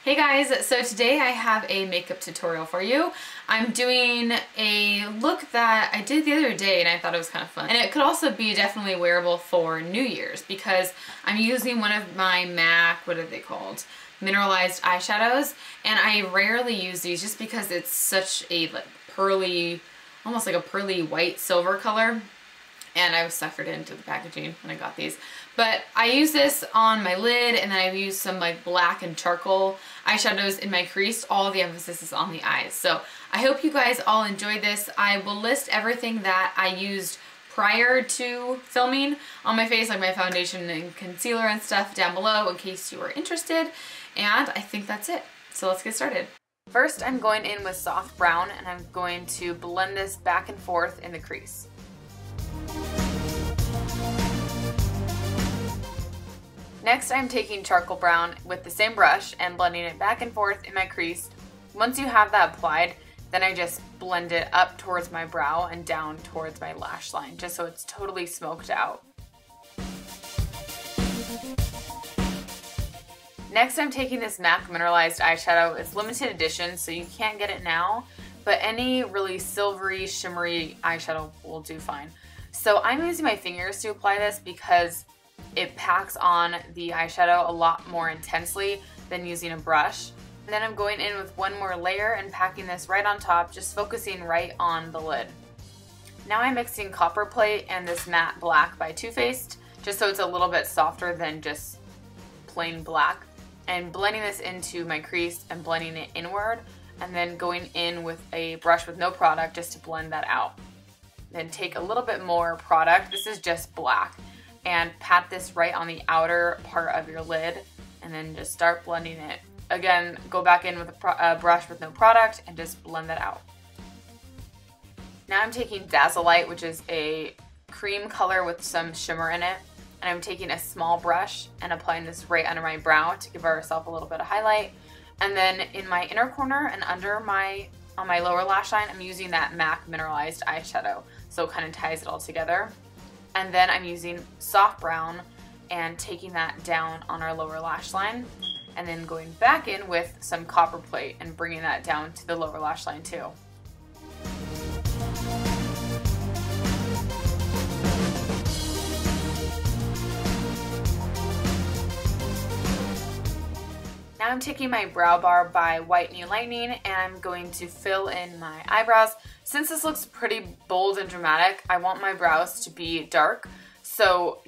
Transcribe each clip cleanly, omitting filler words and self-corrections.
Hey guys, so today I have a makeup tutorial for you. I'm doing a look that I did the other day and I thought it was kind of fun. And it could also be definitely wearable for New Year's because I'm using one of my MAC, what are they called? Mineralized eyeshadows. And I rarely use these just because it's such a pearly, almost like a pearly white silver color. And I was suckered into the packaging when I got these. But I use this on my lid, and then I use some like black and charcoal eyeshadows in my crease. All the emphasis is on the eyes. So I hope you guys all enjoyed this. I will list everything that I used prior to filming on my face, like my foundation and concealer and stuff, down below in case you are interested. And I think that's it. So let's get started. First, I'm going in with soft brown, and I'm going to blend this back and forth in the crease. Next, I'm taking charcoal brown with the same brush and blending it back and forth in my crease. Once you have that applied, then I just blend it up towards my brow and down towards my lash line, just so it's totally smoked out. Next, I'm taking this MAC Mineralized eyeshadow. It's limited edition, so you can't get it now, but any really silvery, shimmery eyeshadow will do fine. So I'm using my fingers to apply this because it packs on the eyeshadow a lot more intensely than using a brush. And then I'm going in with one more layer and packing this right on top, just focusing right on the lid. Now I'm mixing Copper Plate and this matte black by Too Faced, just so it's a little bit softer than just plain black, and blending this into my crease and blending it inward, and then going in with a brush with no product just to blend that out. Then take a little bit more product, this is just black, and pat this right on the outer part of your lid, and then just start blending it. Again, go back in with a brush with no product and just blend that out. Now I'm taking Dazzle Light, which is a cream color with some shimmer in it, and I'm taking a small brush and applying this right under my brow to give ourselves a little bit of highlight. And then in my inner corner and under on my lower lash line, I'm using that MAC Mineralized eyeshadow, so it kind of ties it all together. And then I'm using soft brown and taking that down on our lower lash line, and then going back in with some Copper Plate and bringing that down to the lower lash line too. Now I'm taking my brow bar by White New Lightning and I'm going to fill in my eyebrows. Since this looks pretty bold and dramatic, I want my brows to be dark, so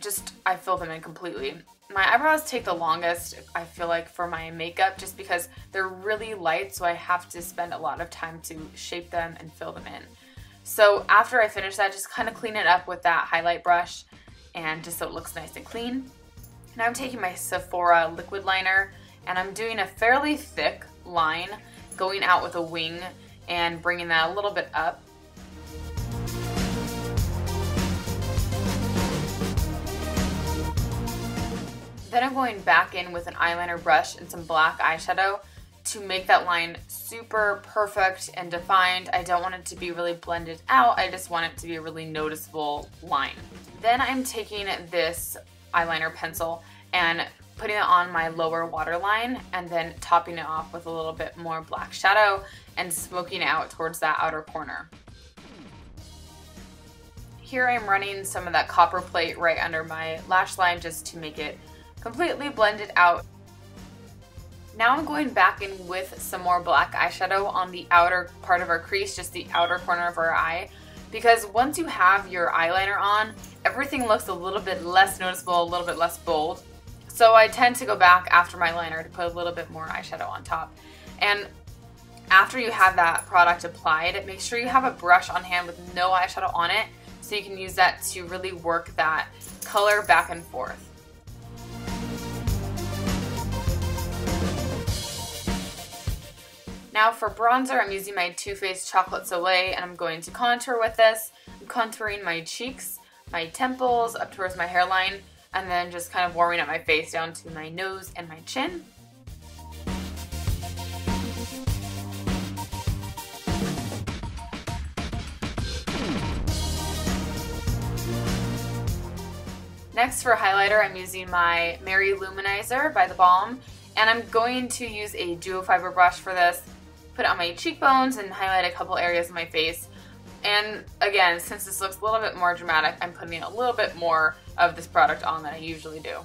I fill them in completely. My eyebrows take the longest, I feel like, for my makeup just because they're really light, so I have to spend a lot of time to shape them and fill them in. So after I finish that, just kind of clean it up with that highlight brush and just so it looks nice and clean. Now I'm taking my Sephora liquid liner and I'm doing a fairly thick line, going out with a wing and bringing that a little bit up. Then I'm going back in with an eyeliner brush and some black eyeshadow to make that line super perfect and defined. I don't want it to be really blended out, I just want it to be a really noticeable line. Then I'm taking this eyeliner pencil and putting it on my lower waterline and then topping it off with a little bit more black shadow and smoking it out towards that outer corner. Here I'm running some of that Copper Plate right under my lash line just to make it completely blended out. Now I'm going back in with some more black eyeshadow on the outer part of our crease, just the outer corner of our eye, because once you have your eyeliner on, everything looks a little bit less noticeable, a little bit less bold. So I tend to go back after my liner to put a little bit more eyeshadow on top. And after you have that product applied, make sure you have a brush on hand with no eyeshadow on it so you can use that to really work that color back and forth. Now for bronzer, I'm using my Too Faced Chocolate Soleil and I'm going to contour with this. I'm contouring my cheeks, my temples, up towards my hairline, and then just kind of warming up my face down to my nose and my chin. Next for highlighter, I'm using my Mary Luminizer by The Balm, And I'm going to use a duo fiber brush for this, put it on my cheekbones and highlight a couple areas of my face. And again, since this looks a little bit more dramatic, I'm putting a little bit more of this product on than I usually do.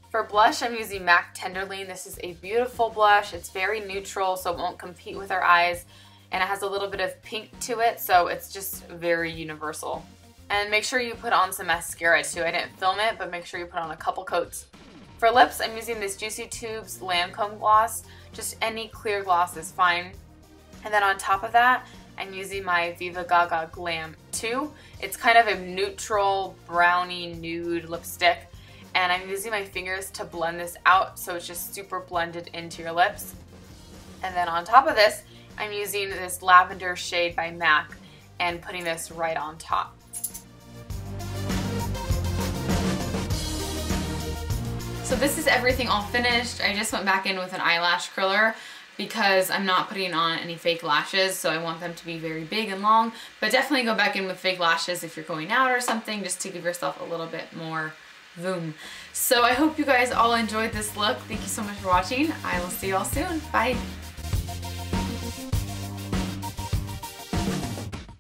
For blush, I'm using MAC Tenderloin. This is a beautiful blush. It's very neutral, so it won't compete with our eyes. And it has a little bit of pink to it, so it's just very universal. And make sure you put on some mascara too. I didn't film it, but make sure you put on a couple coats. For lips, I'm using this Juicy Tubes Lancome gloss. Just any clear gloss is fine. And then on top of that, I'm using my Viva Gaga Glam 2. It's kind of a neutral brownie nude lipstick. And I'm using my fingers to blend this out so it's just super blended into your lips. And then on top of this, I'm using this lavender shade by MAC and putting this right on top. So this is everything all finished. I just went back in with an eyelash curler because I'm not putting on any fake lashes, so I want them to be very big and long. But definitely go back in with fake lashes if you're going out or something, just to give yourself a little bit more boom. So I hope you guys all enjoyed this look. Thank you so much for watching. I will see you all soon. Bye.